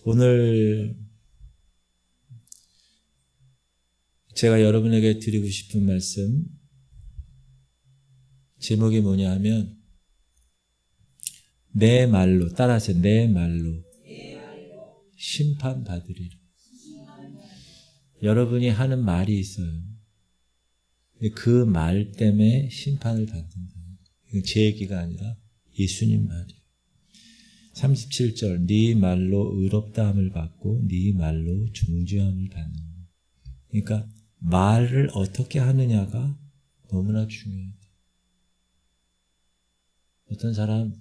오늘 제가 여러분에게 드리고 싶은 말씀, 제목이 뭐냐 하면 내 말로, 따라하세요. 내 말로 심판받으리라. 여러분이 하는 말이 있어요. 그 말 때문에 심판을 받는다. 이건 제 얘기가 아니라 예수님 말이에요. 37절, 네 말로 의롭다함을 받고 네 말로 중지함을 받는. 그러니까 말을 어떻게 하느냐가 너무나 중요해요. 어떤 사람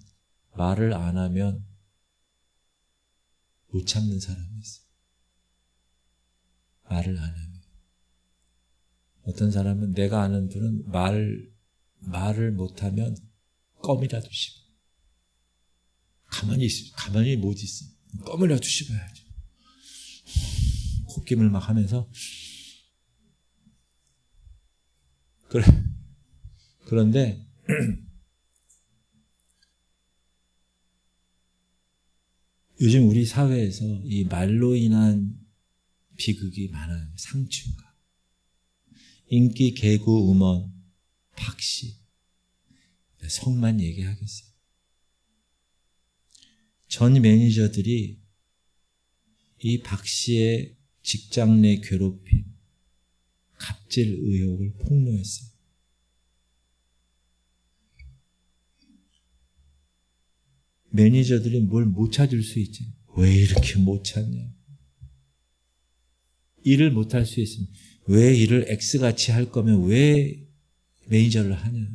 말을 안 하면 못 참는 사람이 있어요. 말을 안 하면. 어떤 사람은, 내가 아는 분은 말을 못하면 껌이라도 씹어. 가만히 못 있어. 껌이라도 씹어야죠. 콧김을 막 하면서. 그런데 요즘 우리 사회에서 이 말로 인한 비극이 많아요. 상충가. 인기 개구 음원 박씨. 성만 얘기하겠어요. 전 매니저들이 이 박씨의 직장 내 괴롭힘, 갑질 의혹을 폭로했어요. 매니저들이 뭘 못 찾을 수 있지. 왜 이렇게 못 찾냐. 일을 못 할 수 있으면 왜 일을 X같이 할 거면 왜 매니저를 하냐.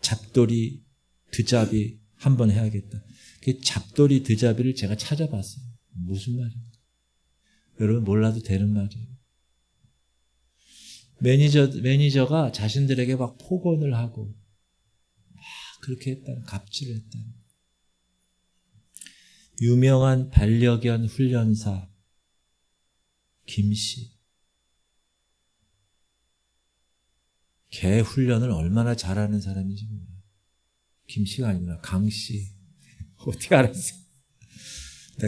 잡돌이, 드잡이 한번 해야겠다. 그 잡돌이, 드잡이를 제가 찾아봤어요. 무슨 말이에요? 여러분 몰라도 되는 말이에요. 매니저가 자신들에게 막 폭언을 하고 막 그렇게 했다는, 갑질을 했다는. 유명한 반려견 훈련사 김씨. 개 훈련을 얼마나 잘하는 사람인지 몰라요. 김씨가 아니구나. 강씨. 어떻게 알았어요?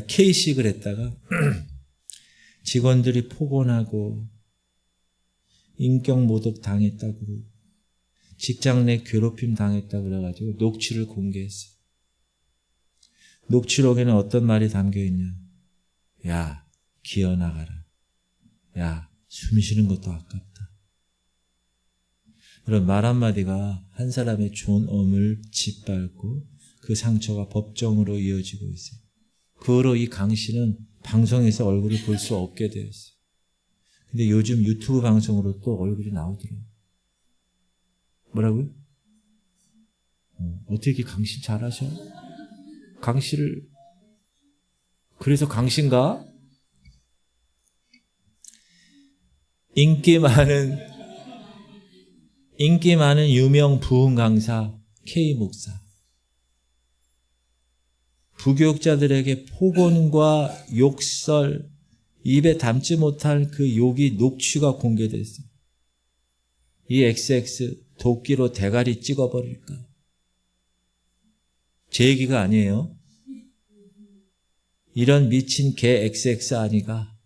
K식을 했다가 직원들이 폭언하고 인격 모독 당했다고, 직장 내 괴롭힘 당했다고 그래가지고 녹취를 공개했어요. 녹취록에는 어떤 말이 담겨있냐. 야, 기어나가라. 야, 숨 쉬는 것도 아깝다. 그런 말 한마디가 한 사람의 존엄을 짓밟고 그 상처가 법정으로 이어지고 있어요. 그 후로 이 강 씨는 방송에서 얼굴을 볼 수 없게 되었어요. 근데 요즘 유튜브 방송으로 또 얼굴이 나오더라고요. 뭐라고요? 어떻게 강 씨 잘하셔? 강 씨를, 그래서 강 씨인가? 인기 많은 유명 부흥 강사 K 목사. 부교육자들에게 폭언과 욕설, 입에 담지 못할 그 욕이 녹취가 공개됐어요. 이 XX 도끼로 대가리 찍어버릴까? 제 얘기가 아니에요. 이런 미친 개 XX 아니가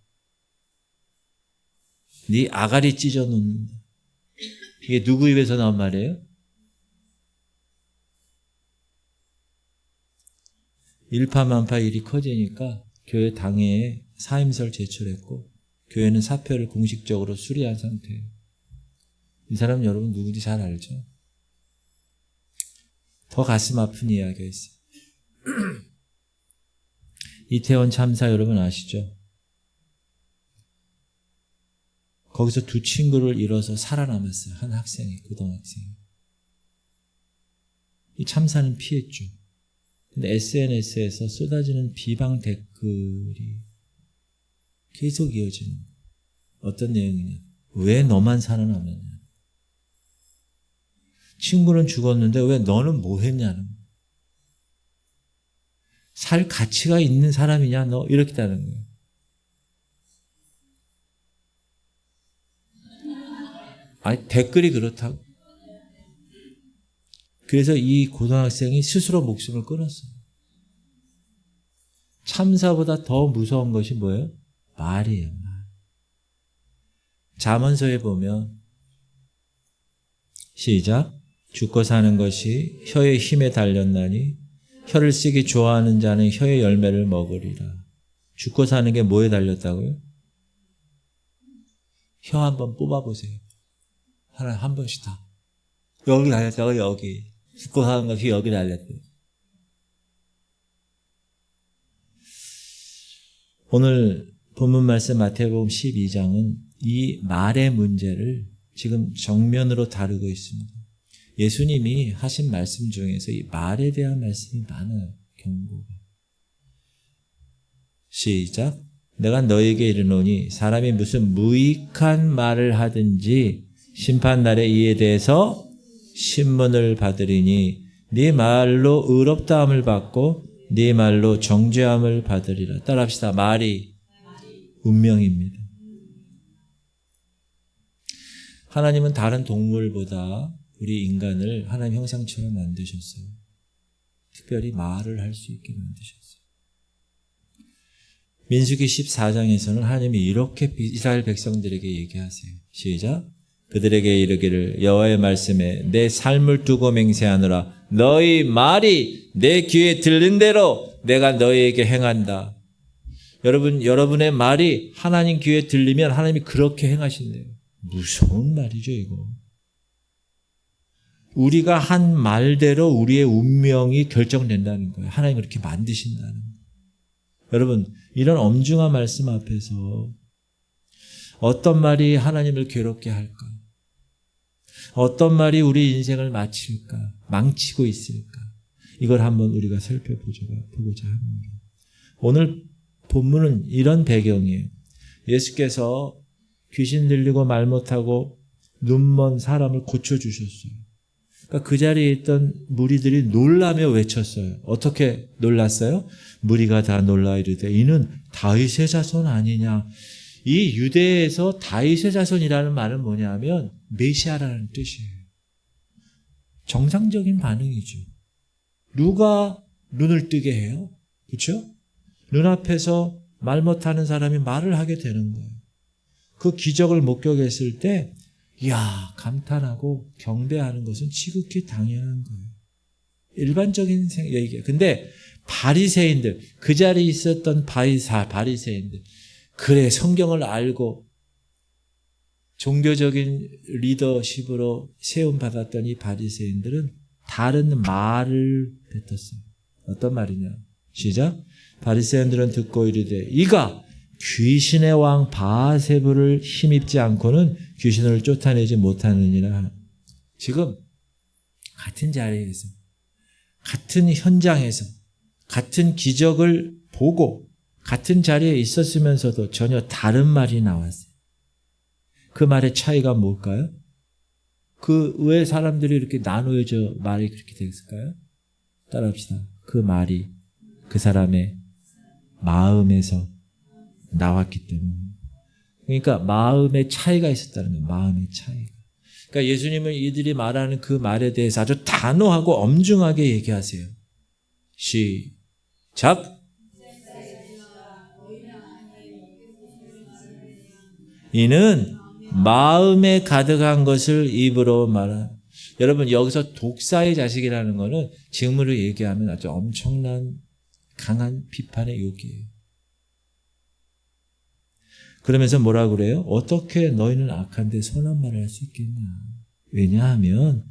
네 아가리 찢어놓는다. 이게 누구 입에서 나온 말이에요? 일파만파 일이 커지니까 교회 당회에 사임서를 제출했고 교회는 사표를 공식적으로 수리한 상태예요. 이 사람 여러분 누군지 잘 알죠? 더 가슴 아픈 이야기가 있어요. 이태원 참사 여러분 아시죠? 거기서 두 친구를 잃어서 살아남았어요. 한 학생이, 고등학생이. 이 참사는 피했죠. 근데 SNS에서 쏟아지는 비방 댓글이 계속 이어지는 거예요. 어떤 내용이냐. 왜 너만 살아남았냐. 친구는 죽었는데 왜 너는 뭐 했냐는 거예요. 살 가치가 있는 사람이냐 너, 이렇게 다는 거예요. 아니 댓글이 그렇다고. 그래서 이 고등학생이 스스로 목숨을 끊었어요. 참사보다 더 무서운 것이 뭐예요? 말이에요. 말. 잠언서에 보면 시작. 죽고 사는 것이 혀의 힘에 달렸나니 혀를 쓰기 좋아하는 자는 혀의 열매를 먹으리라. 죽고 사는 게 뭐에 달렸다고요? 혀 한번 뽑아보세요. 하나 한 번씩 다. 여기 달렸다고 여기. 죽고 사는 것이 여기 달렸대요. 오늘 본문 말씀 마태복음 12장은 이 말의 문제를 지금 정면으로 다루고 있습니다. 예수님이 하신 말씀 중에서 이 말에 대한 말씀이 많아요. 경고가. 시작. 내가 너에게 이르노니 사람이 무슨 무익한 말을 하든지 심판날에 이에 대해서 신문을 받으리니 네 말로 의롭다함을 받고 네 말로 정죄함을 받으리라. 따라합시다. 말이 운명입니다. 하나님은 다른 동물보다 우리 인간을 하나님 형상처럼 만드셨어요. 특별히 말을 할 수 있게 만드셨어요. 민수기 14장에서는 하나님이 이렇게 이스라엘 백성들에게 얘기하세요. 시작. 그들에게 이르기를 여호와의 말씀에 내 삶을 두고 맹세하노라. 너희 말이 내 귀에 들린 대로 내가 너희에게 행한다. 여러분의 말이 하나님 귀에 들리면 하나님이 그렇게 행하신대요. 무서운 말이죠, 이거. 우리가 한 말대로 우리의 운명이 결정된다는 거예요. 하나님 그렇게 만드신다는 거예요. 여러분, 이런 엄중한 말씀 앞에서 어떤 말이 하나님을 괴롭게 할까? 어떤 말이 우리 인생을 망치고 있을까? 이걸 한번 우리가 살펴보고자 합니다. 오늘 본문은 이런 배경이에요. 예수께서 귀신 들리고 말 못하고 눈먼 사람을 고쳐주셨어요. 그러니까 그 자리에 있던 무리들이 놀라며 외쳤어요. 어떻게 놀랐어요? 무리가 다 놀라 이르되 이는 다윗의 자손 아니냐. 이 유대에서 다윗의 자손이라는 말은 뭐냐면 메시아라는 뜻이에요. 정상적인 반응이죠. 누가 눈을 뜨게 해요? 그렇죠? 눈앞에서 말 못하는 사람이 말을 하게 되는 거예요. 그 기적을 목격했을 때 이야, 감탄하고 경배하는 것은 지극히 당연한 거예요. 일반적인 얘기예요. 근데 바리새인들, 그 자리에 있었던 바리새인들, 그래 성경을 알고 종교적인 리더십으로 세움받았던 이 바리새인들은 다른 말을 뱉었어요. 어떤 말이냐? 시작. 바리새인들은 듣고 이르되 이가 귀신의 왕 바알세불을 힘입지 않고는 귀신을 쫓아내지 못하느니라. 지금 같은 자리에서, 같은 현장에서, 같은 기적을 보고 같은 자리에 있었으면서도 전혀 다른 말이 나왔어요. 그 말의 차이가 뭘까요? 왜 사람들이 이렇게 나누어져 말이 그렇게 됐을까요? 따라합시다. 그 말이 그 사람의 마음에서 나왔기 때문에. 그러니까 마음의 차이가 있었다는 거예요. 마음의 차이가. 그러니까 예수님은 이들이 말하는 그 말에 대해서 아주 단호하고 엄중하게 얘기하세요. 시작. 이는 마음에 가득한 것을 입으로 말한. 여러분, 여기서 독사의 자식이라는 거는 지금으로 얘기하면 아주 엄청난 강한 비판의 욕이에요. 그러면서 뭐라고 그래요? 어떻게 너희는 악한데 선한 말을 할 수 있겠냐? 왜냐하면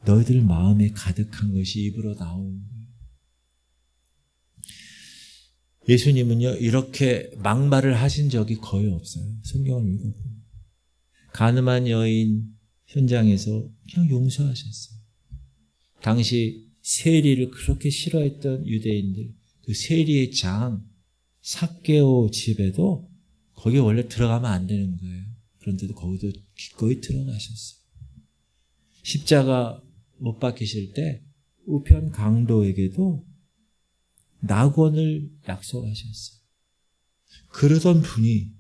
너희들 마음에 가득한 것이 입으로 나오는 거예요. 예수님은요, 이렇게 막말을 하신 적이 거의 없어요. 성경을 읽어보면. 가늠한 여인 현장에서 그냥 용서하셨어요. 당시 세리를 그렇게 싫어했던 유대인들, 그 세리의 장 삭개오 집에도 거기 원래 들어가면 안 되는 거예요. 그런데도 거기도 기꺼이 들어가셨어요. 십자가 못 박히실 때 우편 강도에게도 낙원을 약속하셨어요. 그러던 분이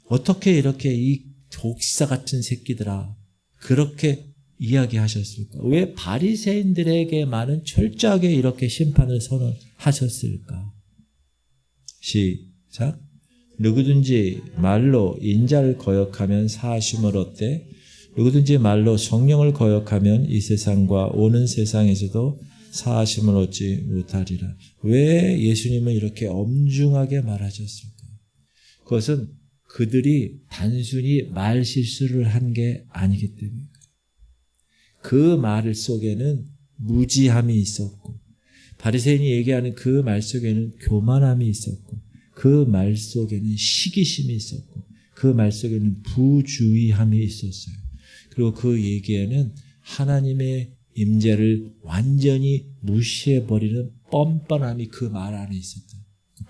어떻게 이렇게 이 독사 같은 새끼들아 그렇게 이야기하셨을까? 왜 바리새인들에게만은 철저하게 이렇게 심판을 선언하셨을까? 시작. 누구든지 말로 인자를 거역하면 사하심을 얻되 누구든지 말로 성령을 거역하면 이 세상과 오는 세상에서도 사하심을 얻지 못하리라. 왜 예수님은 이렇게 엄중하게 말하셨을까요? 그것은 그들이 단순히 말 실수를 한 게 아니기 때문입니다. 그 말 속에는 무지함이 있었고 바리새인이 얘기하는 그 말 속에는 교만함이 있었고 그 말 속에는 시기심이 있었고 그 말 속에는 부주의함이 있었어요. 그리고 그 얘기에는 하나님의 임재를 완전히 무시해버리는 뻔뻔함이 그 말 안에 있었다.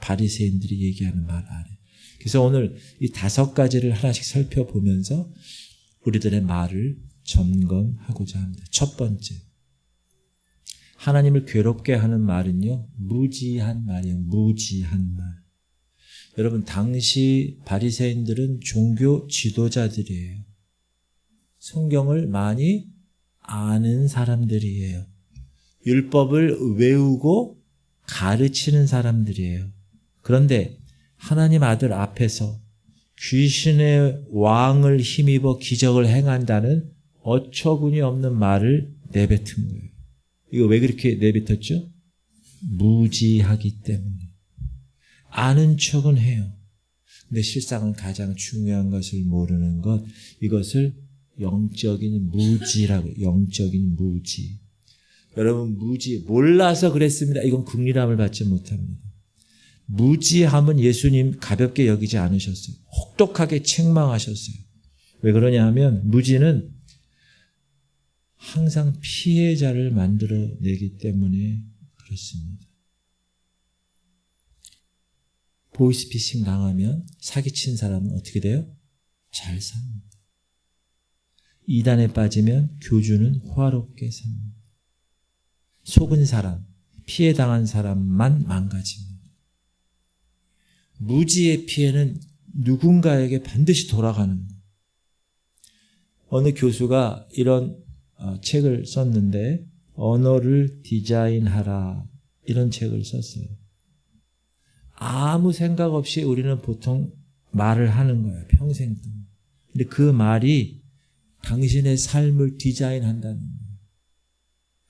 바리새인들이 얘기하는 말 안에. 그래서 오늘 이 5가지를 하나씩 살펴보면서 우리들의 말을 점검하고자 합니다. 첫 번째, 하나님을 괴롭게 하는 말은요, 무지한 말이에요. 무지한 말. 여러분, 당시 바리새인들은 종교 지도자들이에요. 성경을 많이 아는 사람들이에요. 율법을 외우고 가르치는 사람들이에요. 그런데 하나님 아들 앞에서 귀신의 왕을 힘입어 기적을 행한다는 어처구니 없는 말을 내뱉은 거예요. 이거 왜 그렇게 내뱉었죠? 무지하기 때문에. 아는 척은 해요. 근데 실상은 가장 중요한 것을 모르는 것, 이것을 영적인 무지라고, 영적인 무지. 여러분, 무지, 몰라서 그랬습니다. 이건 긍휼함을 받지 못합니다. 무지함은 예수님 가볍게 여기지 않으셨어요. 혹독하게 책망하셨어요. 왜 그러냐 하면 무지는 항상 피해자를 만들어내기 때문에 그렇습니다. 보이스피싱 당하면 사기친 사람은 어떻게 돼요? 잘 삽니다. 이단에 빠지면 교주는 화롭게 삽니다. 속은 사람, 피해당한 사람만 망가집니다. 무지의 피해는 누군가에게 반드시 돌아가는 거예요. 어느 교수가 이런 책을 썼는데 언어를 디자인하라 이런 책을 썼어요. 아무 생각 없이 우리는 보통 말을 하는 거예요. 평생 동안. 근데 그 말이 당신의 삶을 디자인한다는 거예요.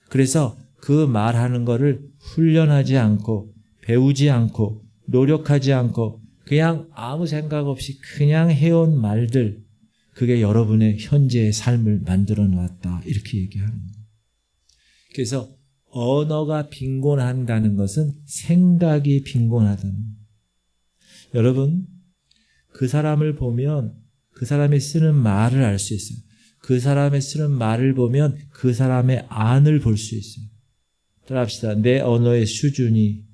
그래서 그 말하는 거를 훈련하지 않고 배우지 않고 노력하지 않고 그냥 아무 생각 없이 그냥 해온 말들, 그게 여러분의 현재의 삶을 만들어 놨다 이렇게 얘기하는 거예요. 그래서 언어가 빈곤한다는 것은 생각이 빈곤하다는 거예요. 여러분, 그 사람을 보면 그 사람이 쓰는 말을 알 수 있어요. 그 사람의 쓰는 말을 보면 그 사람의 안을 볼 수 있어요. 따라합시다. 내 언어의 수준이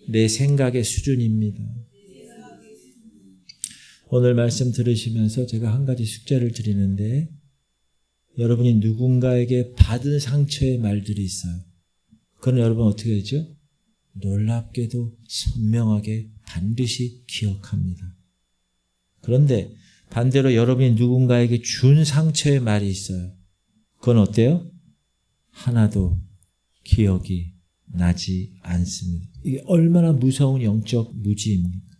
내 생각의 수준입니다. 오늘 말씀 들으시면서 제가 한 가지 숙제를 드리는데, 여러분이 누군가에게 받은 상처의 말들이 있어요. 그건 여러분 어떻게 되죠? 놀랍게도 선명하게 반드시 기억합니다. 그런데 반대로 여러분이 누군가에게 준 상처의 말이 있어요. 그건 어때요? 하나도 기억이 나지 않습니다. 이게 얼마나 무서운 영적 무지입니까?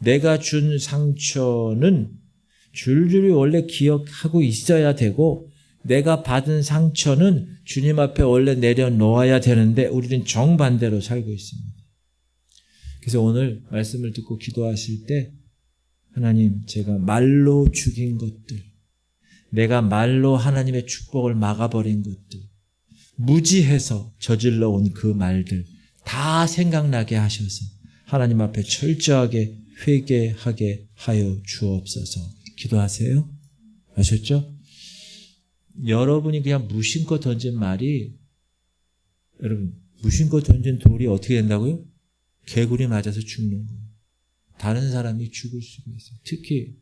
내가 준 상처는 줄줄이 원래 기억하고 있어야 되고, 내가 받은 상처는 주님 앞에 원래 내려놓아야 되는데 우리는 정반대로 살고 있습니다. 그래서 오늘 말씀을 듣고 기도하실 때, 하나님, 제가 말로 죽인 것들, 내가 말로 하나님의 축복을 막아버린 것들, 무지해서 저질러 온 그 말들 다 생각나게 하셔서 하나님 앞에 철저하게 회개하게 하여 주옵소서. 기도하세요. 아셨죠? 여러분이 그냥 무심코 던진 말이, 여러분, 무심코 던진 돌이 어떻게 된다고요? 개구리 맞아서 죽는 거예요. 다른 사람이 죽을 수가 있어요. 특히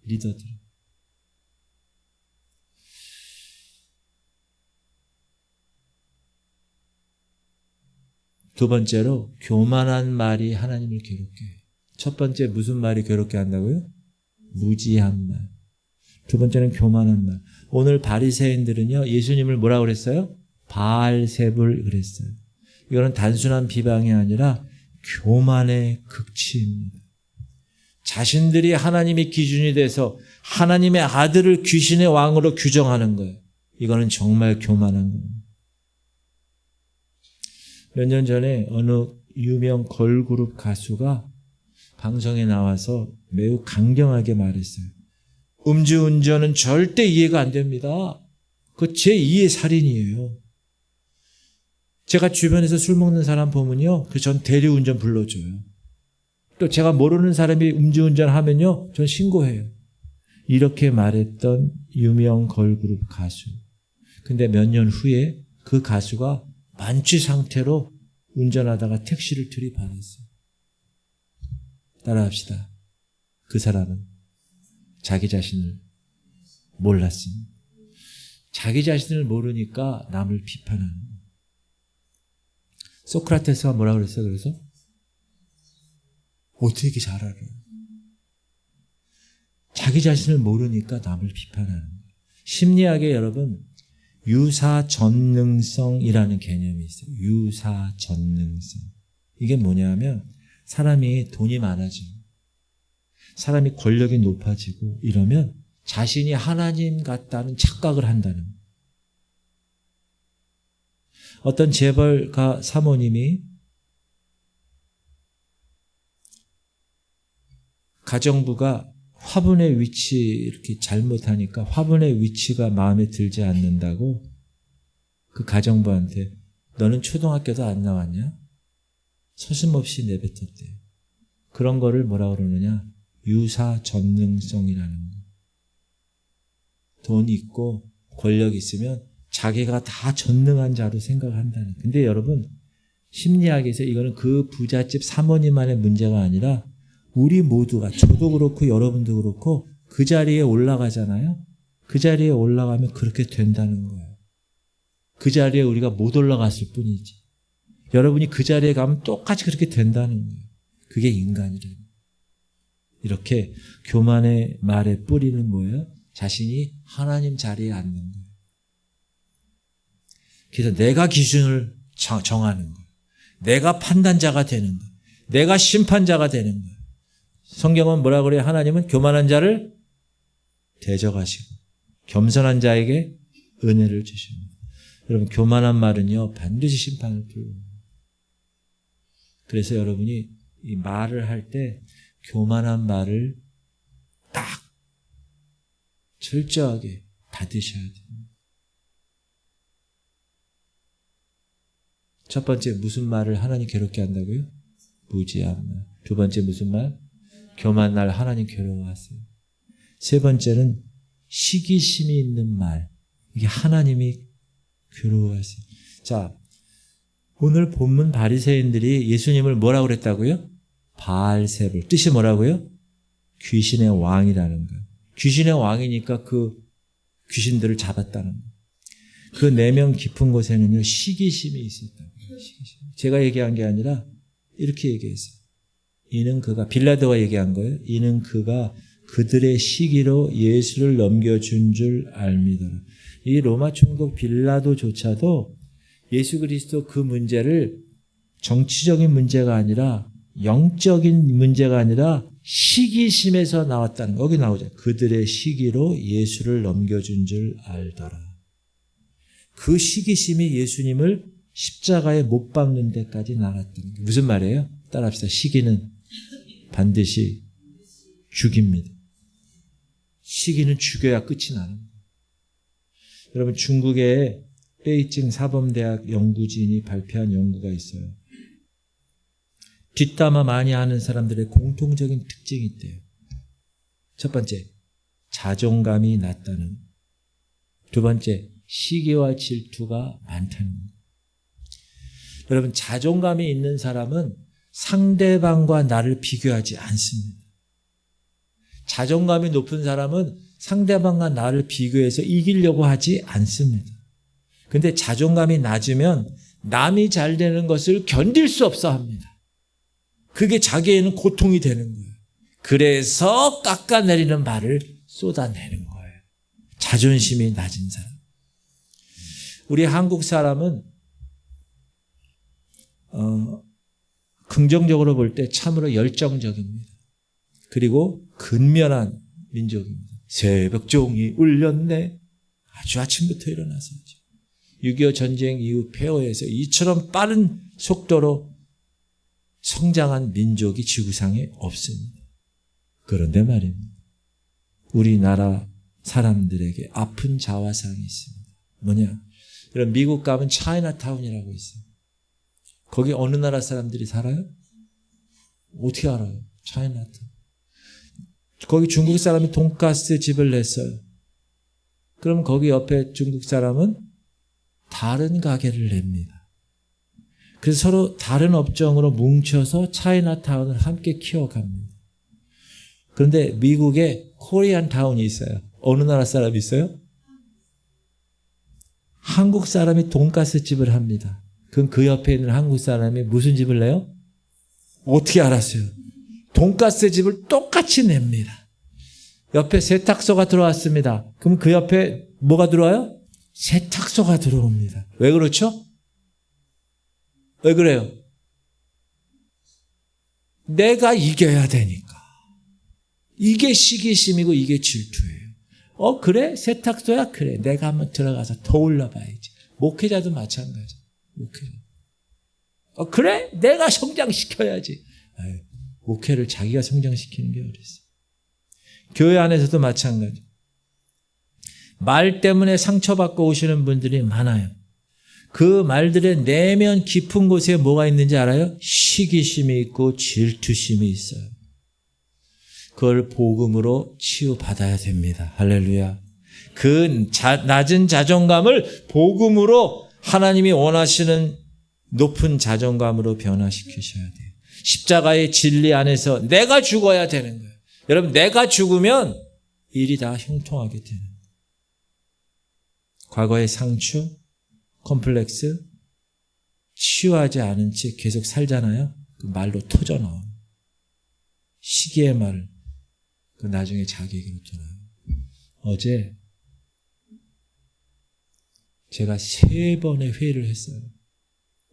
리더들. 두 번째로, 교만한 말이 하나님을 괴롭게 해요. 첫 번째 무슨 말이 괴롭게 한다고요? 무지한 말. 두 번째는 교만한 말. 오늘 바리새인들은요, 예수님을 뭐라고 그랬어요? 바알세불 그랬어요. 이거는 단순한 비방이 아니라 교만의 극치입니다. 자신들이 하나님의 기준이 돼서 하나님의 아들을 귀신의 왕으로 규정하는 거예요. 이거는 정말 교만한 겁니다. 몇 년 전에 어느 유명 걸그룹 가수가 방송에 나와서 매우 강경하게 말했어요. 음주운전은 절대 이해가 안 됩니다. 그 제2의 살인이에요. 제가 주변에서 술 먹는 사람 보면요, 전 대리운전 불러줘요. 또 제가 모르는 사람이 음주운전 하면요, 전 신고해요. 이렇게 말했던 유명 걸그룹 가수. 근데 몇 년 후에 그 가수가 만취 상태로 운전하다가 택시를 들이받았어요. 따라합시다. 그 사람은 자기 자신을 몰랐습니다. 자기 자신을 모르니까 남을 비판하는 거예요. 소크라테스가 뭐라고 그랬어요? 그래서 어떻게 이렇게 잘 알아요? 자기 자신을 모르니까 남을 비판하는 거예요. 심리학에 여러분 유사전능성이라는 개념이 있어요. 유사전능성. 이게 뭐냐면 사람이 돈이 많아지고 사람이 권력이 높아지고 이러면 자신이 하나님 같다는 착각을 한다는 거예요. 어떤 재벌가 사모님이 가정부가 화분의 위치 이렇게 잘못하니까 화분의 위치가 마음에 들지 않는다고 그 가정부한테 너는 초등학교도 안 나왔냐? 서슴없이 내뱉었대요. 그런 거를 뭐라고 그러느냐? 유사전능성이라는 거. 돈이 있고 권력이 있으면 자기가 다 전능한 자로 생각한다는. 근데 여러분 심리학에서 이거는 그 부잣집 사모님만의 문제가 아니라 우리 모두가, 저도 그렇고 여러분도 그렇고 그 자리에 올라가잖아요. 그 자리에 올라가면 그렇게 된다는 거예요. 그 자리에 우리가 못 올라갔을 뿐이지. 여러분이 그 자리에 가면 똑같이 그렇게 된다는 거예요. 그게 인간이래요. 이렇게 교만의 말의 뿌리는 뭐예요? 자신이 하나님 자리에 앉는 거예요. 그래서 내가 기준을 정하는 거예요. 내가 판단자가 되는 거예요. 내가 심판자가 되는 거예요. 성경은 뭐라 그래요? 하나님은 교만한 자를 대적하시고 겸손한 자에게 은혜를 주십니다. 여러분 교만한 말은요 반드시 심판을 불러요. 그래서 여러분이 이 말을 할 때 교만한 말을 딱 철저하게 받으셔야 됩니다. 첫 번째 무슨 말을 하나님 괴롭게 한다고요? 무지한 말. 두 번째 무슨 말? 교만한 말 하나님 괴로워하세요. 세 번째는 시기심이 있는 말. 이게 하나님이 괴로워하세요. 자, 오늘 본문 바리새인들이 예수님을 뭐라고 그랬다고요? 바알세불. 뜻이 뭐라고요? 귀신의 왕이라는 거예요. 귀신의 왕이니까 그 귀신들을 잡았다는 거예요. 그 내면 깊은 곳에는요 시기심이 있었다고요. 시기심. 제가 얘기한 게 아니라 이렇게 얘기했어요. 이는 그가 빌라도가 얘기한 거예요. 이는 그가 그들의 시기로 예수를 넘겨준 줄 알미더라. 이 로마 총독 빌라도조차도 예수 그리스도 그 문제를 정치적인 문제가 아니라 영적인 문제가 아니라 시기심에서 나왔다는 거. 여기 나오죠. 그들의 시기로 예수를 넘겨준 줄 알더라. 그 시기심이 예수님을 십자가에 못 박는 데까지 나갔다는 게 무슨 말이에요? 따라합시다. 시기는 반드시 죽입니다. 시기는 죽여야 끝이 나는 거예요. 여러분 중국의 베이징 사범대학 연구진이 발표한 연구가 있어요. 뒷담화 많이 하는 사람들의 공통적인 특징이 있대요. 첫 번째, 자존감이 낮다는 거. 두 번째, 시기와 질투가 많다는 거. 여러분 자존감이 있는 사람은 상대방과 나를 비교하지 않습니다. 자존감이 높은 사람은 상대방과 나를 비교해서 이기려고 하지 않습니다. 근데 자존감이 낮으면 남이 잘 되는 것을 견딜 수 없어 합니다. 그게 자기에는 고통이 되는 거예요. 그래서 깎아내리는 말을 쏟아내는 거예요. 자존심이 낮은 사람. 우리 한국 사람은 긍정적으로 볼 때 참으로 열정적입니다. 그리고 근면한 민족입니다. 새벽 종이 울렸네. 아주 아침부터 일어나서 6.25 전쟁 이후 폐허에서 이처럼 빠른 속도로 성장한 민족이 지구상에 없습니다. 그런데 말입니다. 우리나라 사람들에게 아픈 자화상이 있습니다. 뭐냐? 여러분 미국 가면 차이나타운이라고 있어요. 거기 어느 나라 사람들이 살아요? 어떻게 알아요? 차이나타운. 거기 중국 사람이 돈가스 집을 냈어요. 그럼 거기 옆에 중국 사람은 다른 가게를 냅니다. 그래서 서로 다른 업종으로 뭉쳐서 차이나타운을 함께 키워갑니다. 그런데 미국에 코리안 타운이 있어요. 어느 나라 사람이 있어요? 한국 사람이 돈가스 집을 합니다. 그럼 그 옆에 있는 한국 사람이 무슨 집을 내요? 어떻게 알았어요? 돈가스 집을 똑같이 냅니다. 옆에 세탁소가 들어왔습니다. 그럼 그 옆에 뭐가 들어와요? 세탁소가 들어옵니다. 왜 그렇죠? 왜 그래요? 내가 이겨야 되니까. 이게 시기심이고 이게 질투예요. 그래? 세탁소야? 그래. 내가 한번 들어가서 더 올라봐야지. 목회자도 마찬가지. 목회자. 그래? 내가 성장시켜야지. 목회를 자기가 성장시키는 게 어딨어. 교회 안에서도 마찬가지. 말 때문에 상처받고 오시는 분들이 많아요. 그 말들의 내면 깊은 곳에 뭐가 있는지 알아요? 시기심이 있고 질투심이 있어요. 그걸 복음으로 치유받아야 됩니다. 할렐루야. 그 낮은 자존감을 복음으로 하나님이 원하시는 높은 자존감으로 변화시키셔야 돼요. 십자가의 진리 안에서 내가 죽어야 되는 거예요. 여러분 내가 죽으면 일이 다 형통하게 되는 거예요. 과거의 상처, 컴플렉스 치유하지 않은 채 계속 살잖아요. 그 말로 터져나와요. 시기의 말, 그 나중에 자기에게로 돌아요. 어제 제가 3번의 회의를 했어요.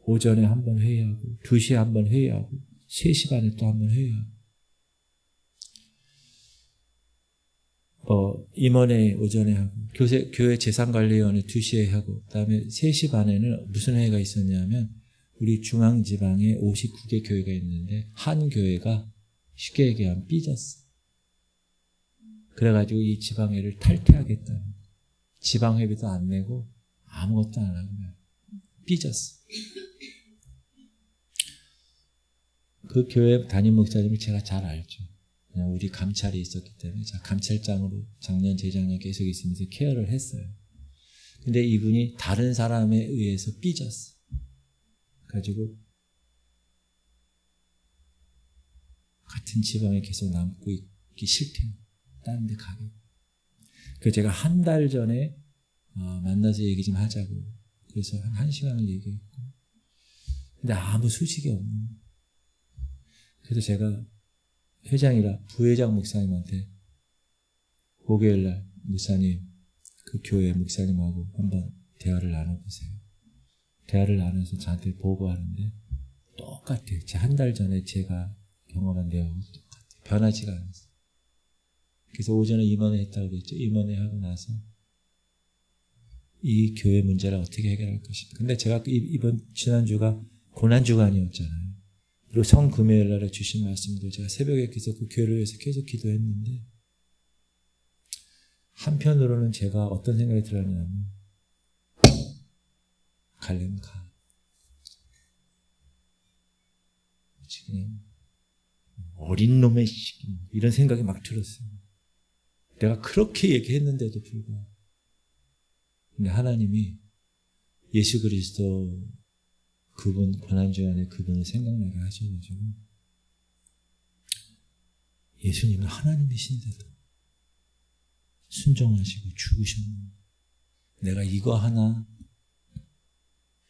오전에 한 번 회의하고 2시에 한 번 회의하고 3시 반에 또 한 번 회의하고 임원회 오전에 하고 교회 재산관리위원회 2시에 하고 그다음에 3시 반에는 무슨 회의가 있었냐면 우리 중앙지방에 59개 교회가 있는데 한 교회가 쉽게 얘기하면 삐졌어. 그래가지고 이 지방회를 탈퇴하겠다는 거예요. 지방회비도 안 내고 아무것도 안 하고 삐졌어. 그 교회 담임 목사님을 제가 잘 알죠. 그냥 우리 감찰이 있었기 때문에 제가 감찰장으로 작년 재작년 계속 있으면서 케어를 했어요. 근데 이분이 다른 사람에 의해서 삐졌어. 가지고 같은 지방에 계속 남고 있기 싫대요. 다른 데 가게. 그래서 제가 한 달 전에 만나서 얘기 좀 하자고. 그래서 한 1시간을 얘기했고. 근데 아무 소식이 없는 거예요. 그래서 제가 회장이라 부회장 목사님한테 목요일날 목사님 그 교회 목사님하고 한번 대화를 나눠보세요. 대화를 나눠서 저한테 보고하는데 똑같아요. 한 달 전에 제가 경험한 내용은 똑같아요. 변하지가 않았어요. 그래서 오전에 임원회 했다고 그랬죠. 임원회 하고 나서 이 교회 문제를 어떻게 해결할 것인가. 근데 제가 지난주가 고난주가 아니었잖아요. 그리고 성금요일 날에 주신 말씀들 제가 새벽에 계속 그 교회를 위해서 계속 기도했는데 한편으로는 제가 어떤 생각이 들었냐면 가려면 가. 그냥 어린 놈의 이런 생각이 막 들었어요. 내가 그렇게 얘기했는데도 불구하고 근데 하나님이 예수 그리스도 그분 고난주 안에 그분을 생각나게 하셔가지고 예수님은 하나님이신데도 순종하시고 죽으셨는데 내가 이거 하나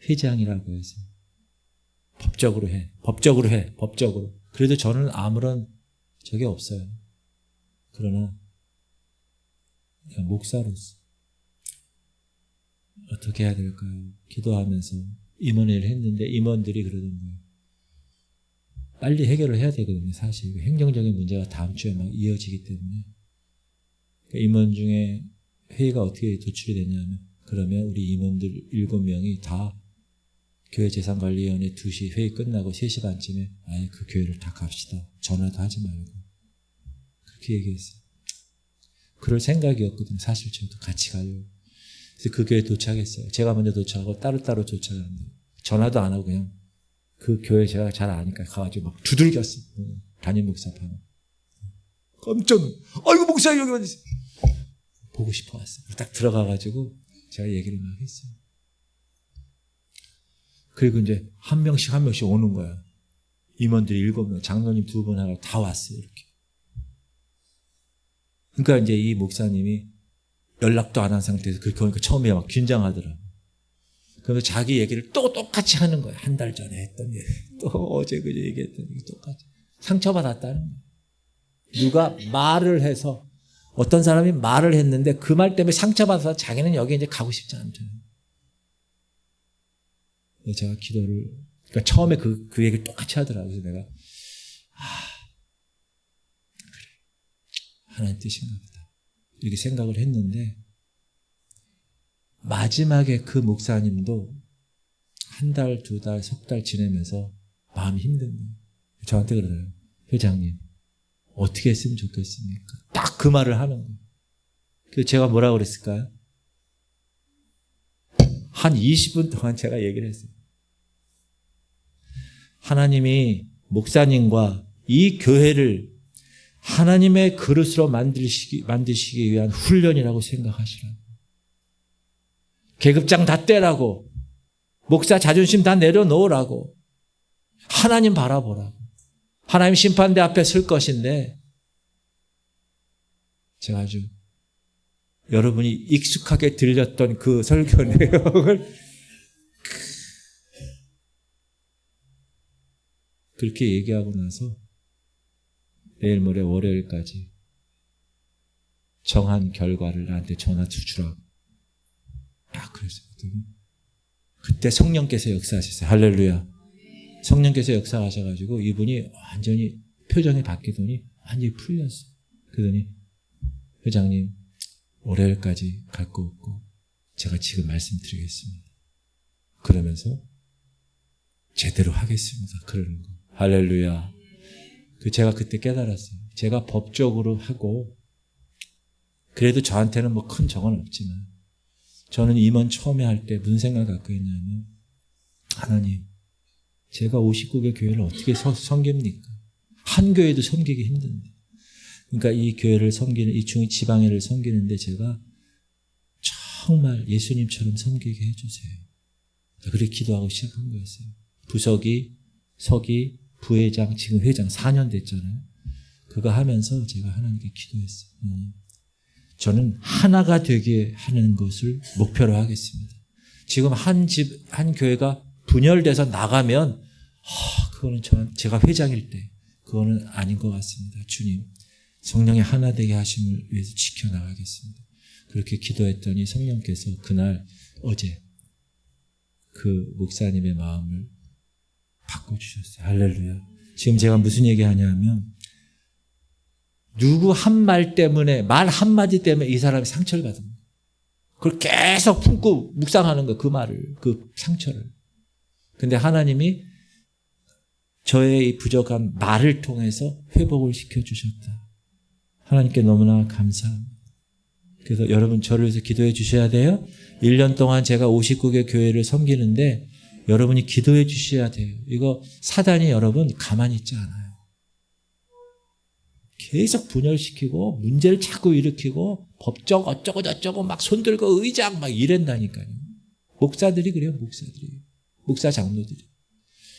회장이라고 해서 법적으로 해. 그래도 저는 아무런 적이 없어요. 그러나 목사로서 어떻게 해야 될까요? 기도하면서 임원회를 했는데 임원들이 그러는 거예요. 빨리 해결을 해야 되거든요. 사실 행정적인 문제가 다음 주에 막 이어지기 때문에. 임원 중에 회의가 어떻게 도출이 됐냐면, 그러면 우리 임원들 7명이 다 교회재산관리위원회 2시 회의 끝나고 3시 반쯤에 아예 그 교회를 다 갑시다. 전화도 하지 말고. 그렇게 얘기했어요. 그럴 생각이었거든요. 사실 저도 같이 가려고. 그래서 그 교회에 도착했어요. 제가 먼저 도착하고 따로따로 도착하는데 전화도 안 하고 그냥 그 교회 제가 잘 아니까 가가지고 막 두들겼어요. 담임 목사판을. 깜짝 아이고 목사 여기 어디 있어요? 보고 싶어 왔어요. 딱 들어가가지고 제가 얘기를 막 했어요. 그리고 이제 한 명씩 오는 거야. 임원들이 7명, 장로님 2분 하고 다 왔어요. 이렇게. 그러니까 이제 이 목사님이 연락도 안 한 상태에서 그렇게 오니까 처음에 막 긴장하더라고. 그러면서 자기 얘기를 또 똑같이 하는 거야. 한 달 전에 했던 얘기. 또 어제 그제 얘기했던 얘기 똑같이. 상처받았다는 거야. 누가 말을 해서 어떤 사람이 말을 했는데 그 말 때문에 상처받아서 자기는 여기 이제 가고 싶지 않잖아요. 제가 기도를, 그러니까 처음에 그 얘기를 똑같이 하더라고요. 그래서 내가, 그래. 하나님 뜻인가 보다. 이렇게 생각을 했는데, 마지막에 그 목사님도 한 달, 2달, 3달 지내면서 마음이 힘든 거예요. 저한테 그러더라고요. 회장님, 어떻게 했으면 좋겠습니까? 딱 그 말을 하는 거예요. 그래서 제가 뭐라고 그랬을까요? 한 20분 동안 제가 얘기를 했어요. 하나님이 목사님과 이 교회를 하나님의 그릇으로 만드시기 위한 훈련이라고 생각하시라고. 계급장 다 떼라고. 목사 자존심 다 내려놓으라고. 하나님 바라보라고. 하나님 심판대 앞에 설 것인데 제가 아주 여러분이 익숙하게 들렸던 그 설교 내용을 그렇게 얘기하고 나서 내일 모레 월요일까지 정한 결과를 나한테 전화 주라고. 그랬어요. 그때 성령께서 역사하셨어요. 할렐루야. 성령께서 역사하셔가지고 이분이 완전히 표정이 바뀌더니 완전히 풀렸어요. 그러더니 회장님 월요일까지 갈 거 없고 제가 지금 말씀드리겠습니다. 그러면서 제대로 하겠습니다. 그러는 거. 할렐루야. 제가 그때 깨달았어요. 제가 법적으로 하고 그래도 저한테는 뭐 큰 적은 없지만 저는 임원 처음에 할 때 무슨 생각을 갖고 있냐면 하나님 제가 59개 교회를 어떻게 섬깁니까? 한 교회도 섬기기 힘든데 그러니까 이 교회를 섬기는 이 중의 지방회를 섬기는데 제가 정말 예수님처럼 섬기게 해주세요. 그렇게 기도하고 시작한 거였어요. 부서기, 서기, 부회장, 지금 회장 4년 됐잖아요. 그거 하면서 제가 하나님께 기도했어요. 저는 하나가 되게 하는 것을 목표로 하겠습니다. 지금 한 교회가 분열돼서 나가면 그거는 제가 회장일 때 그거는 아닌 것 같습니다. 주님, 성령의 하나 되게 하심을 위해서 지켜나가겠습니다. 그렇게 기도했더니 성령께서 어제 그 목사님의 마음을 바꿔주셨어요. 할렐루야. 지금 제가 무슨 얘기하냐면 누구 한 말 때문에 말 한마디 때문에 이 사람이 상처를 받은 거예요. 그걸 계속 품고 묵상하는 거예요. 그 말을, 그 상처를. 근데 하나님이 저의 이 부족한 말을 통해서 회복을 시켜주셨다. 하나님께 너무나 감사합니다. 그래서 여러분 저를 위해서 기도해 주셔야 돼요. 1년 동안 제가 59개 교회를 섬기는데 여러분이 기도해 주셔야 돼요. 이거 사단이 여러분 가만히 있지 않아요. 계속 분열시키고 문제를 자꾸 일으키고 법적 어쩌고 저쩌고 막 손들고 의장 막 이랬다니까요. 목사들이 그래요. 목사 장로들이.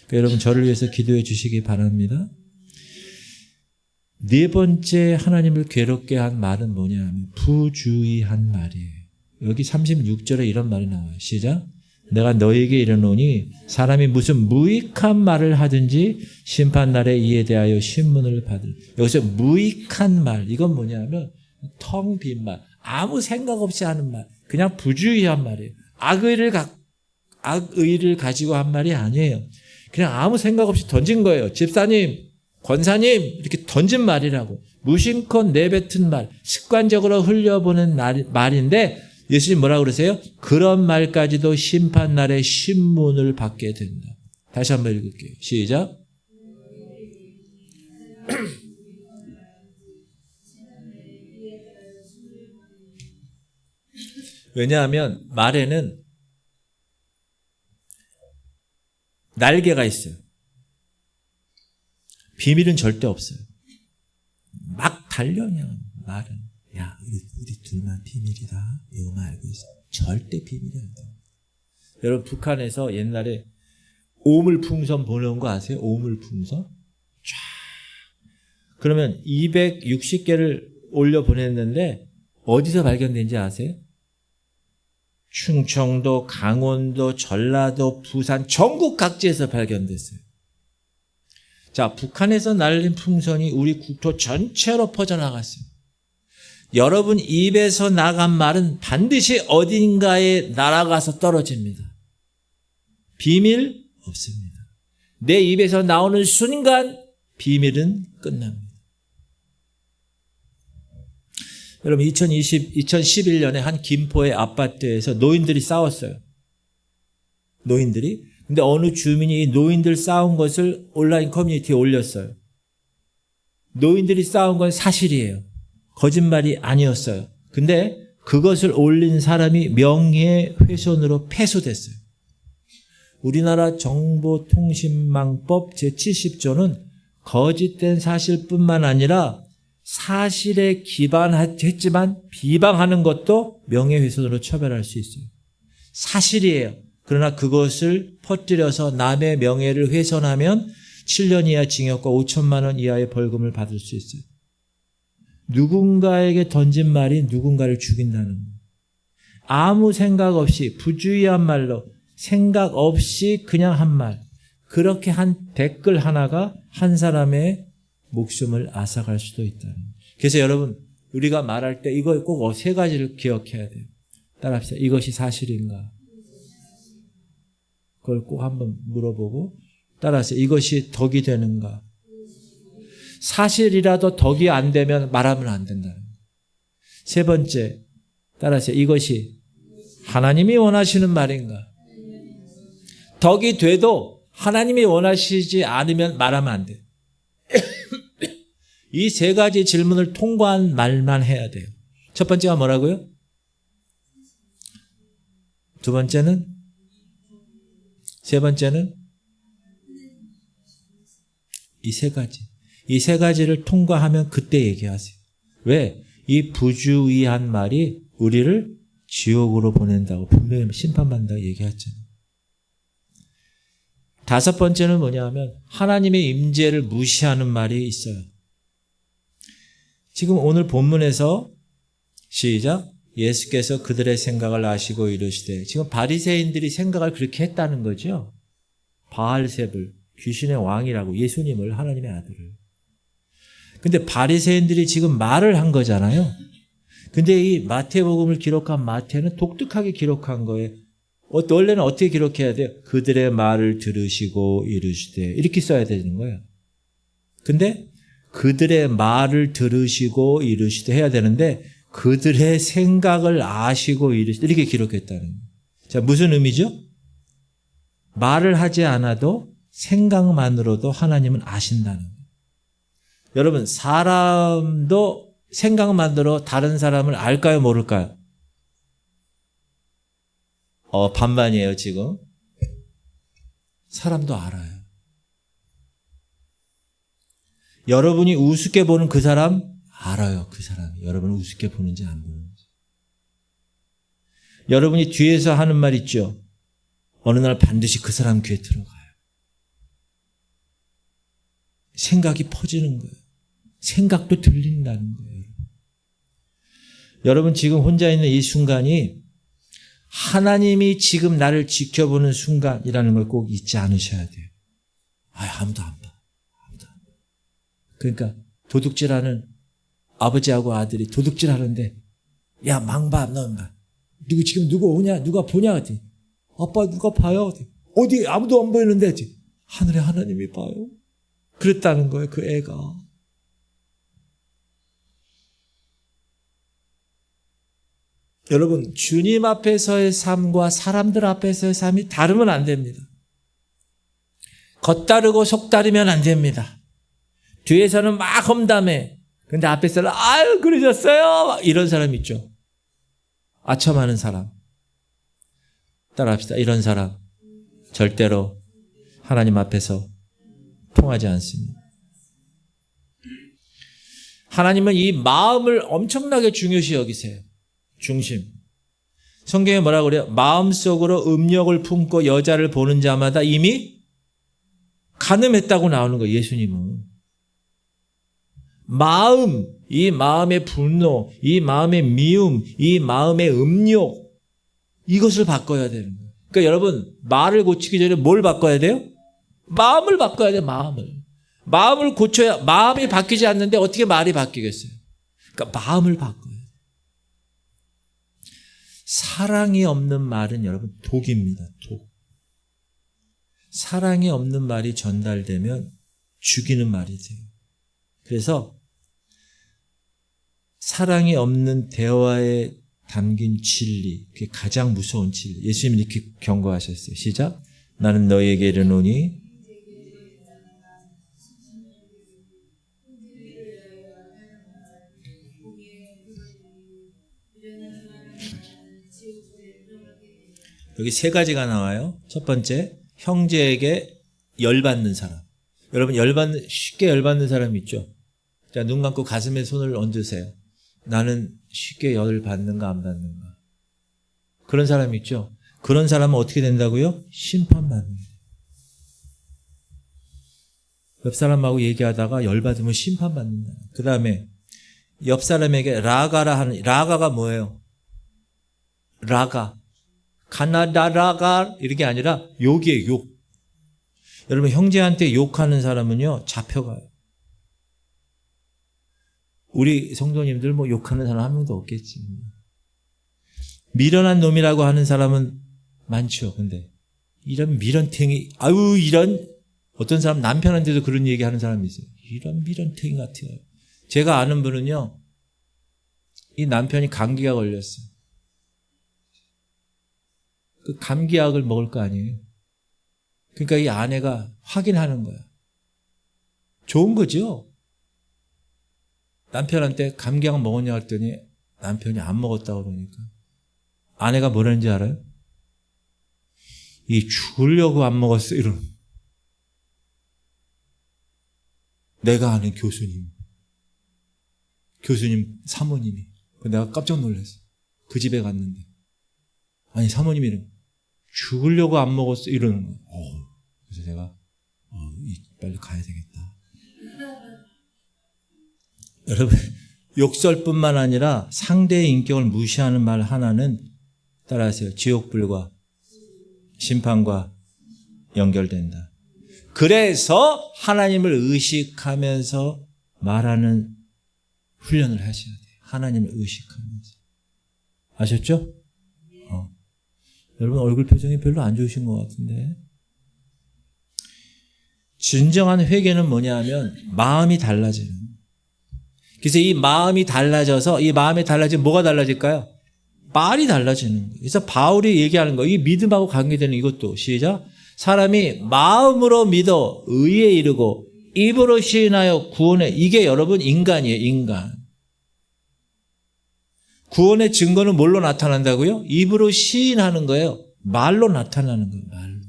그러니까 여러분 저를 위해서 기도해 주시기 바랍니다. 네 번째 하나님을 괴롭게 한 말은 뭐냐 하면 부주의한 말이에요. 여기 36절에 이런 말이 나와요. 시작. 내가 너에게 이르노니 사람이 무슨 무익한 말을 하든지 심판날에 이에 대하여 신문을 받을. 여기서 무익한 말, 이건 뭐냐면 텅 빈 말, 아무 생각 없이 하는 말, 그냥 부주의한 말이에요. 악의를 가지고 한 말이 아니에요. 그냥 아무 생각 없이 던진 거예요. 집사님, 권사님 이렇게 던진 말이라고. 무심코 내뱉은 말, 습관적으로 흘려보낸 말인데 예수님 뭐라고 그러세요? 그런 말까지도 심판날에 신문을 받게 된다. 다시 한번 읽을게요. 시작. 왜냐하면 말에는 날개가 있어요. 비밀은 절대 없어요. 막 달려 그냥 말은. 야, 우리 둘만 비밀이다. 이거만 알고 있어. 절대 비밀이 안 돼. 여러분 북한에서 옛날에 오물풍선 보내온 거 아세요? 오물풍선? 쫙. 그러면 260개를 올려 보냈는데 어디서 발견된지 아세요? 충청도, 강원도, 전라도, 부산 전국 각지에서 발견됐어요. 자, 북한에서 날린 풍선이 우리 국토 전체로 퍼져나갔어요. 여러분 입에서 나간 말은 반드시 어딘가에 날아가서 떨어집니다. 비밀 없습니다. 내 입에서 나오는 순간 비밀은 끝납니다. 여러분 2011년에 한 김포의 아파트에서 노인들이 싸웠어요. 노인들이. 근데 어느 주민이 이 노인들 싸운 것을 온라인 커뮤니티에 올렸어요. 노인들이 싸운 건 사실이에요. 거짓말이 아니었어요. 근데 그것을 올린 사람이 명예훼손으로 패소됐어요. 우리나라 정보통신망법 제70조는 거짓된 사실뿐만 아니라 사실에 기반했지만 비방하는 것도 명예훼손으로 처벌할 수 있어요. 사실이에요. 그러나 그것을 퍼뜨려서 남의 명예를 훼손하면 7년 이하 징역과 5천만 원 이하의 벌금을 받을 수 있어요. 누군가에게 던진 말이 누군가를 죽인다는 거예요. 아무 생각 없이 부주의한 말로 생각 없이 그냥 한 말. 그렇게 한 댓글 하나가 한 사람의 목숨을 앗아갈 수도 있다는 거예요. 그래서 여러분 우리가 말할 때 이거 꼭 세 가지를 기억해야 돼요. 따라합시다. 이것이 사실인가? 그걸 꼭 한번 물어보고 따라서 이것이 덕이 되는가? 사실이라도 덕이 안 되면 말하면 안 된다는 거예요. 세 번째, 따라서 이것이 하나님이 원하시는 말인가? 덕이 돼도 하나님이 원하시지 않으면 말하면 안 돼요. 이 세 가지 질문을 통과한 말만 해야 돼요. 첫 번째가 뭐라고요? 두 번째는? 세 번째는? 이 세 가지. 이 세 가지를 통과하면 그때 얘기하세요. 왜? 이 부주의한 말이 우리를 지옥으로 보낸다고 분명히 심판받는다고 얘기했잖아요. 다섯 번째는 뭐냐 하면 하나님의 임재를 무시하는 말이 있어요. 지금 오늘 본문에서 시작. 예수께서 그들의 생각을 아시고 이르시되 지금 바리새인들이 생각을 그렇게 했다는 거죠. 바알세불 귀신의 왕이라고 예수님을 하나님의 아들을. 근데 바리새인들이 지금 말을 한 거잖아요. 근데 이 마태복음을 기록한 마태는 독특하게 기록한 거예요. 원래는 어떻게 기록해야 돼요? 그들의 말을 들으시고 이르시되 이렇게 써야 되는 거예요. 근데 그들의 말을 들으시고 이르시되 해야 되는데 그들의 생각을 아시고 이르시되 이렇게 기록했다는 거예요. 자, 무슨 의미죠? 말을 하지 않아도 생각만으로도 하나님은 아신다는 거예요. 여러분, 사람도 생각만으로 다른 사람을 알까요, 모를까요? 반반이에요, 지금. 사람도 알아요. 여러분이 우습게 보는 그 사람 알아요, 그 사람이. 여러분을 우습게 보는지 안 보는지. 여러분이 뒤에서 하는 말 있죠? 어느 날 반드시 그 사람 귀에 들어가요. 생각이 퍼지는 거예요. 생각도 들린다는 거예요. 여러분 지금 혼자 있는 이 순간이 하나님이 지금 나를 지켜보는 순간이라는 걸 꼭 잊지 않으셔야 돼요. 아무도 안 봐. 아무도 안 봐. 그러니까 도둑질하는 아버지하고 아들이 도둑질하는데 야 망봐 넌 봐. 지금 누가 오냐 누가 보냐 하지. 아빠 누가 봐요. 어디 아무도 안 보이는데 하늘의 하나님이 봐요. 그랬다는 거예요, 그 애가. 여러분, 주님 앞에서의 삶과 사람들 앞에서의 삶이 다르면 안 됩니다. 겉다르고 속다르면 안 됩니다. 뒤에서는 막 험담해. 근데 앞에서는 아유 그러셨어요 이런 사람 있죠. 아첨하는 사람. 따라합시다. 이런 사람 절대로 하나님 앞에서 통하지 않습니다. 하나님은 이 마음을 엄청나게 중요시 여기세요. 중심. 성경에 뭐라고 그래요? 마음속으로 음욕을 품고 여자를 보는 자마다 이미 간음했다고 나오는 거예요. 예수님은. 마음, 이 마음의 분노, 이 마음의 미움, 이 마음의 음욕, 이것을 바꿔야 되는 거예요. 그러니까 여러분, 말을 고치기 전에 뭘 바꿔야 돼요? 마음을 바꿔야 돼요. 마음을 고쳐야, 마음이 바뀌지 않는데 어떻게 말이 바뀌겠어요? 그러니까 마음을 바꿔요. 사랑이 없는 말은 여러분 독입니다. 독. 사랑이 없는 말이 전달되면 죽이는 말이 돼요. 그래서 사랑이 없는 대화에 담긴 진리, 그게 가장 무서운 진리. 예수님이 이렇게 경고하셨어요. 시작. 나는 너희에게 이르노니 여기 세 가지가 나와요. 첫 번째, 형제에게 열받는 사람. 여러분, 쉽게 열받는 사람 있죠? 자, 눈 감고 가슴에 손을 얹으세요. 나는 쉽게 열받는가 안 받는가. 그런 사람 있죠? 그런 사람은 어떻게 된다고요? 심판받는다. 옆 사람하고 얘기하다가 열받으면 심판받는다. 그 다음에 옆 사람에게 라가가 뭐예요? 라가. 가나다라가 이런 게 아니라 욕이에요. 욕. 여러분, 형제한테 욕하는 사람은요 잡혀가요. 우리 성도님들 뭐 욕하는 사람 한 명도 없겠지. 미련한 놈이라고 하는 사람은 많죠. 근데 이런 미련탱이, 이런, 어떤 사람 남편한테도 그런 얘기하는 사람이 있어요. 이런 미련탱이 같아요. 제가 아는 분은요, 이 남편이 감기가 걸렸어요. 그 감기약을 먹을 거 아니에요. 그러니까 이 아내가 확인하는 거야. 좋은 거죠. 남편한테 감기약 먹었냐 했더니 남편이 안 먹었다고 그러니까 아내가 뭐라는지 알아요? 이 죽으려고 안 먹었어 이런. 내가 아는 교수님 사모님이. 내가 깜짝 놀랐어. 그 집에 갔는데 아니 사모님이 이런 죽으려고 안 먹었어 이러는 거예요. 그래서 제가 빨리 가야 되겠다. 여러분, 욕설뿐만 아니라 상대의 인격을 무시하는 말 하나는 따라하세요. 지옥불과 심판과 연결된다. 그래서 하나님을 의식하면서 말하는 훈련을 하셔야 돼요. 하나님을 의식하면서. 아셨죠? 여러분 얼굴 표정이 별로 안 좋으신 것 같은데. 진정한 회개는 뭐냐 하면 마음이 달라지는. 그래서 이 마음이 달라져서 이 마음이 달라지면 뭐가 달라질까요? 말이 달라지는 거예요. 그래서 바울이 얘기하는 거, 이 믿음하고 관계되는 이것도 시작. 사람이 마음으로 믿어 의에 이르고 입으로 시인하여 구원해. 이게 여러분 인간이에요. 인간. 구원의 증거는 뭘로 나타난다고요? 입으로 시인하는 거예요. 말로 나타나는 거예요. 말로.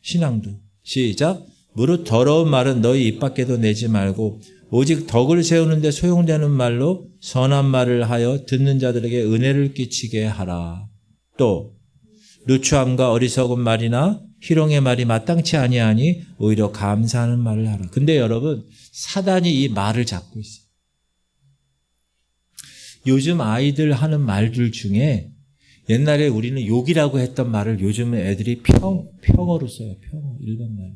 신앙도. 시작. 무릇 더러운 말은 너희 입 밖에도 내지 말고 오직 덕을 세우는데 소용되는 말로 선한 말을 하여 듣는 자들에게 은혜를 끼치게 하라. 또 누추함과 어리석은 말이나 희롱의 말이 마땅치 아니하니 오히려 감사하는 말을 하라. 근데 여러분, 사단이 이 말을 잡고 있어요. 요즘 아이들 하는 말들 중에 옛날에 우리는 욕이라고 했던 말을 요즘은 애들이 평어로 써요. 평어, 일반 말.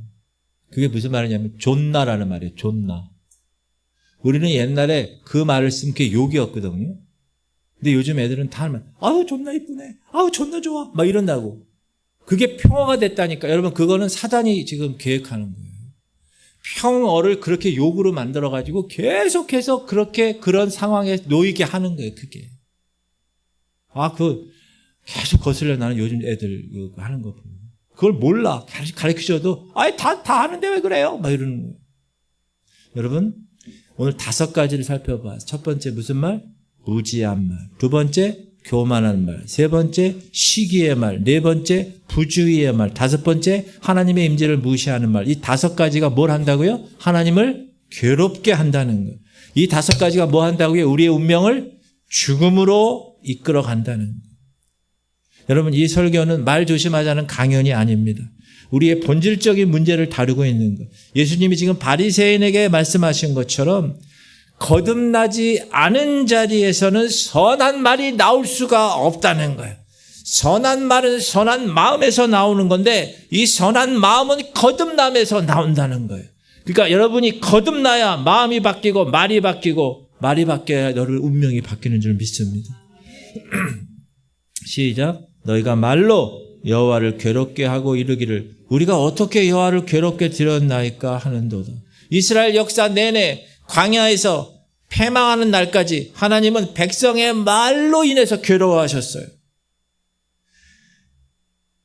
그게 무슨 말이냐면 존나라는 말이에요. 존나. 우리는 옛날에 그 말을 쓰면 그게 욕이었거든요. 근데 요즘 애들은 다 하는 말, 아우 존나 이쁘네, 아우 존나 좋아, 막 이런다고. 그게 평어가 됐다니까. 여러분, 그거는 사단이 지금 계획하는 거예요. 평어를 그렇게 욕으로 만들어가지고 계속해서 그런 상황에 놓이게 하는 거예요, 그게. 계속 거슬려 나는 요즘 애들 하는 거 보면. 그걸 몰라. 가르쳐줘도, 다 하는데 왜 그래요? 막 이러는 거예요. 여러분, 오늘 5가지를 살펴봐. 첫 번째, 무슨 말? 무지한 말. 두 번째, 교만한 말. 세 번째, 시기의 말. 네 번째, 부주의의 말. 다섯 번째, 하나님의 임재를 무시하는 말. 이 5가지가 뭘 한다고요? 하나님을 괴롭게 한다는 거예요. 이 5가지가 뭐 한다고요? 우리의 운명을 죽음으로 이끌어 간다는 거예요. 여러분, 이 설교는 말 조심하자는 강연이 아닙니다. 우리의 본질적인 문제를 다루고 있는 것. 예수님이 지금 바리새인에게 말씀하신 것처럼 거듭나지 않은 자리에서는 선한 말이 나올 수가 없다는 거예요. 선한 말은 선한 마음에서 나오는 건데 이 선한 마음은 거듭남에서 나온다는 거예요. 그러니까 여러분이 거듭나야 마음이 바뀌고 말이 바뀌어야 너를 운명이 바뀌는 줄 믿습니다. 시작. 너희가 말로 여호와를 괴롭게 하고 이르기를 우리가 어떻게 여호와를 괴롭게 드렸나이까 하는도다. 이스라엘 역사 내내 광야에서 패망하는 날까지 하나님은 백성의 말로 인해서 괴로워하셨어요.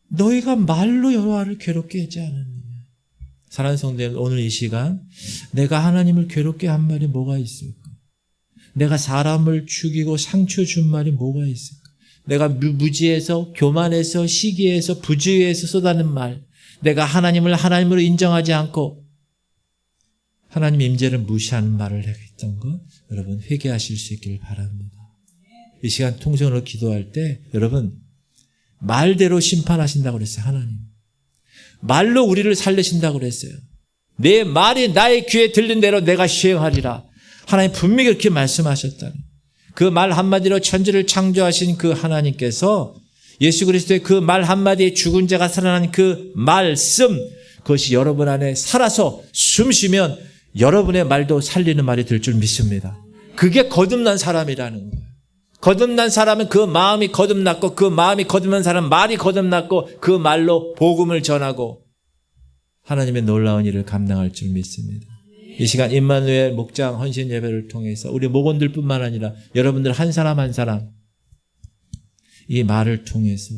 너희가 말로 여호와를 괴롭게 하지 않았느냐. 사랑하는 성도들, 오늘 이 시간 내가 하나님을 괴롭게 한 말이 뭐가 있을까? 내가 사람을 죽이고 상처 준 말이 뭐가 있을까? 내가 무지해서 교만해서 시기해서 부주의해서 쏟아낸 말, 내가 하나님을 하나님으로 인정하지 않고 하나님 임재를 무시하는 말을 했던 거 여러분 회개하실 수 있기를 바랍니다. 이 시간 통성으로 기도할 때 여러분 말대로 심판하신다고 그랬어요. 하나님 말로 우리를 살리신다고 그랬어요. 내 말이 나의 귀에 들린 대로 내가 시행하리라. 하나님 분명히 그렇게 말씀하셨다는 그 말 한마디로 천지를 창조하신 그 하나님께서 예수 그리스도의 그 말 한마디에 죽은 자가 살아나는 그 말씀, 그것이 여러분 안에 살아서 숨쉬면 여러분의 말도 살리는 말이 될 줄 믿습니다. 그게 거듭난 사람이라는 거예요. 거듭난 사람은 그 마음이 거듭났고 그 마음이 거듭난 사람은 말이 거듭났고 그 말로 복음을 전하고 하나님의 놀라운 일을 감당할 줄 믿습니다. 이 시간 임마누엘 목장 헌신 예배를 통해서 우리 목원들뿐만 아니라 여러분들 한 사람 한 사람 이 말을 통해서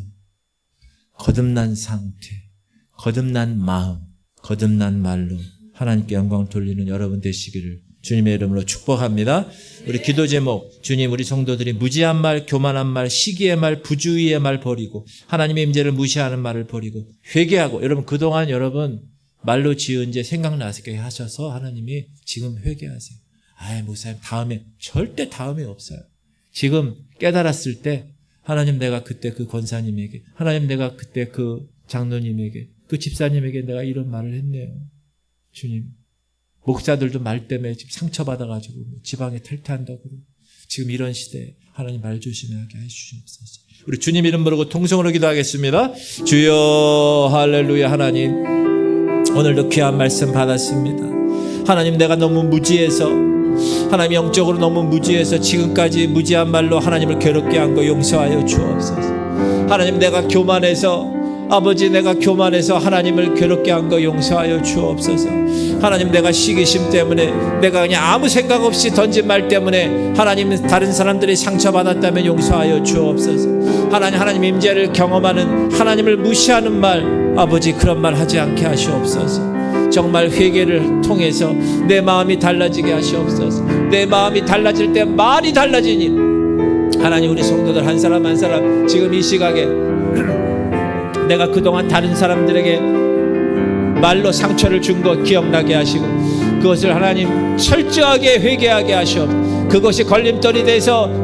거듭난 상태, 거듭난 마음, 거듭난 말로 하나님께 영광 돌리는 여러분 되시기를 주님의 이름으로 축복합니다. 우리 기도 제목, 주님 우리 성도들이 무지한 말, 교만한 말, 시기의 말, 부주의의 말 버리고 하나님의 임재를 무시하는 말을 버리고 회개하고, 여러분 그동안 여러분 말로 지은 죄 생각나게 하셔서 하나님이 지금 회개하세요. 목사님 절대 다음에 없어요. 지금 깨달았을 때 하나님 내가 그때 그 권사님에게, 하나님 내가 그때 그 장로님에게, 그 집사님에게 내가 이런 말을 했네요. 주님, 목사들도 말 때문에 지금 상처받아가지고 지방에 탈퇴한다고 지금 이런 시대에 하나님 말 조심하게 해주시옵소서. 우리 주님 이름 부르고 통성으로 기도하겠습니다. 주여 할렐루야. 하나님 오늘도 귀한 말씀 받았습니다. 하나님 내가 너무 무지해서, 하나님 영적으로 너무 무지해서 지금까지 무지한 말로 하나님을 괴롭게 한 거 용서하여 주옵소서. 하나님 내가 교만해서, 아버지 내가 교만해서 하나님을 괴롭게 한 거 용서하여 주옵소서. 하나님 내가 시기심 때문에, 내가 그냥 아무 생각 없이 던진 말 때문에 하나님 다른 사람들이 상처받았다면 용서하여 주옵소서. 하나님 임재를 경험하는, 하나님을 무시하는 말, 아버지 그런 말 하지 않게 하시옵소서. 정말 회개를 통해서 내 마음이 달라지게 하시옵소서. 내 마음이 달라질 때 말이 달라지니 하나님 우리 성도들 한 사람 한 사람 지금 이 시각에 내가 그동안 다른 사람들에게 말로 상처를 준 것 기억나게 하시고 그것을 하나님 철저하게 회개하게 하시옵소서. 그것이 걸림돌이 돼서